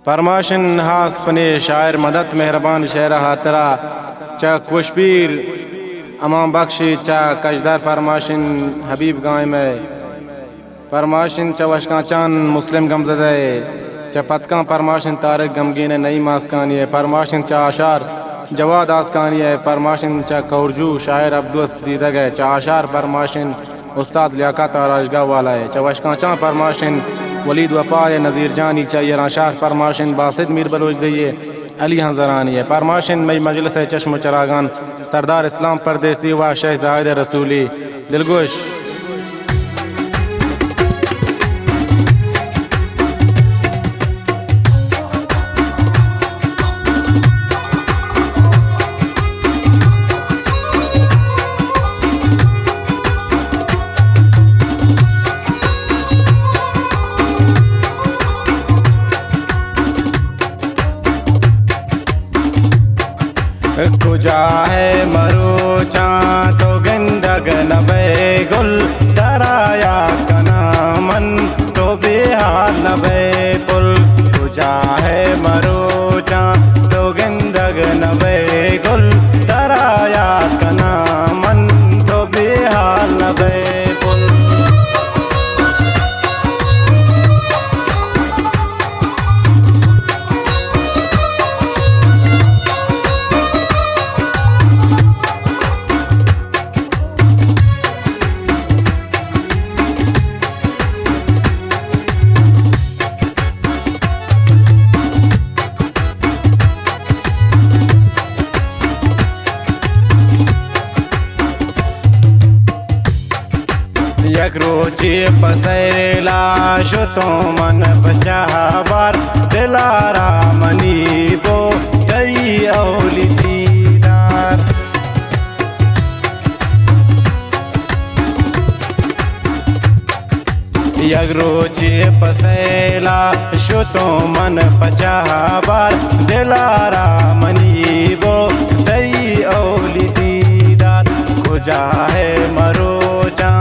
फरमाशन हास पने शायर मदद मेहरबान शहर हातरा चा कुशपीर अमाम बख्शी चा कजदार फरमाशन हबीब गाय में फरमाशन चा वशका चान मुस्लिम गमजदे चा पतका फरमाशन तारक गमगीन नई मास्कानी है फरमाशन चा आशार जवाद आसकानी है फरमाशन चा कौरजू शायर अब्दुस दीदा गए चा आशार फरमाशन उस्ताद लियाकत आराजगा वाला है चा वशका चा फरमाशन वलीद वफा नज़ीर जानी चाहिए राशार फरमाशन बासित मीर बलोच दइए अली हज़रानी है फरमाशन मई मजलिस चश्म चरागान सरदार इस्लाम परदेसी व शहज़ाद रसूली दिलगोश कुजा है मरोचा तो गंदग नबे गुल दराया कना मन तो बेहाल नबे पुल कुजा है मरोचा तो गंदग नबे गुल दराया कना मन तो बेहाल नबे पुल एक रोची पसरेला शो तो मन बचावर दिलारा मनी बो गई औली दीदार एक रोची पसरेला शो तो मन बचावर दिलारा मनी बो गई औली दीदार कुजा है मरोचा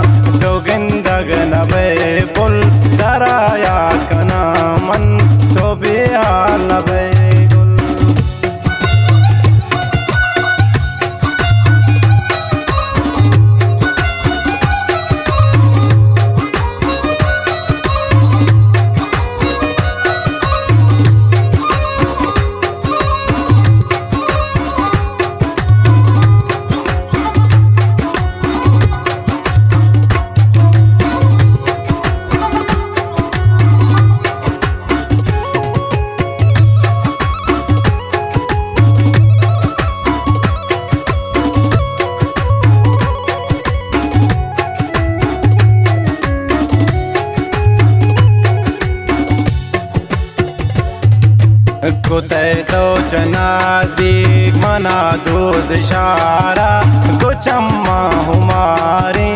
गिंदग नबे पुल दराया कना मन तो बेहाल नबे कुते तो चनाज़ी मना दोज इशारा कुछ अम्मा हमारे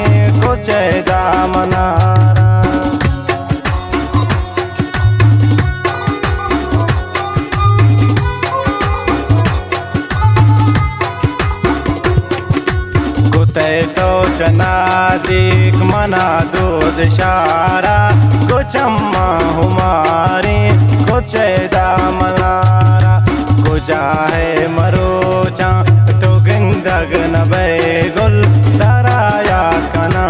कुछ दामनारा कुते तो चनाज़ी मना दोज इशारा कुछ अम्मा हमारे कुछ दामनारा कुजा है मरोचा तो गिंदग नबे गुल दराया कना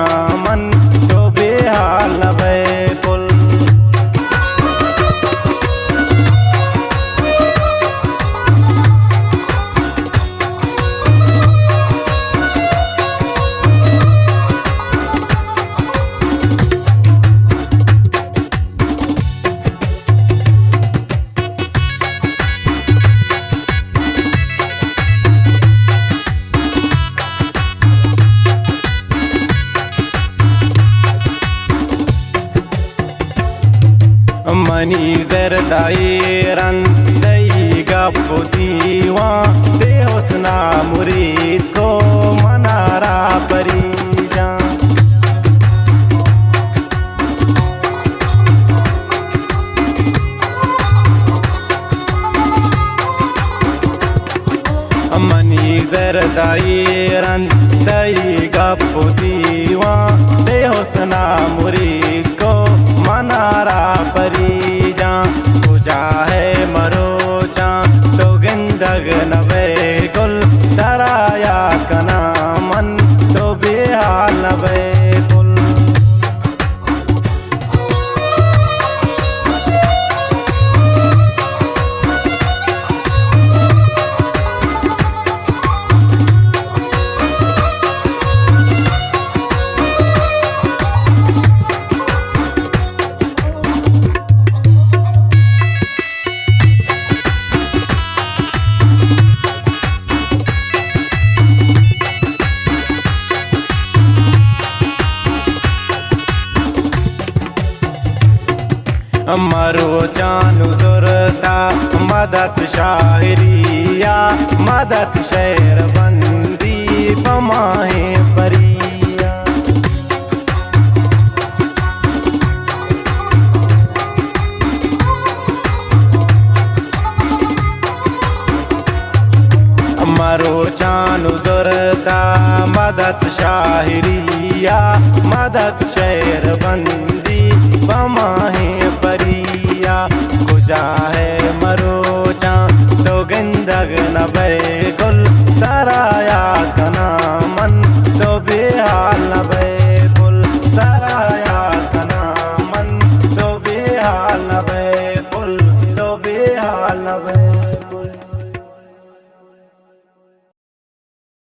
मन तो बेहाल नबे पुल मनी जरदायरन दई गप दीवा दे हुस्ना मुरीद को मनारा परिजा मनी जरदायरन दई गप दीवा दे हुस्ना मुरीद को मनारा परिजा कुजा है मरो चानु जुरता मदद शायरिया मदद शेर बंदी बमाहे परिया। मरो चानु जुरता मदद शायरिया मदद शेर बंदी बमाहे परिया। कुजा है मरो चान तो गिंदग न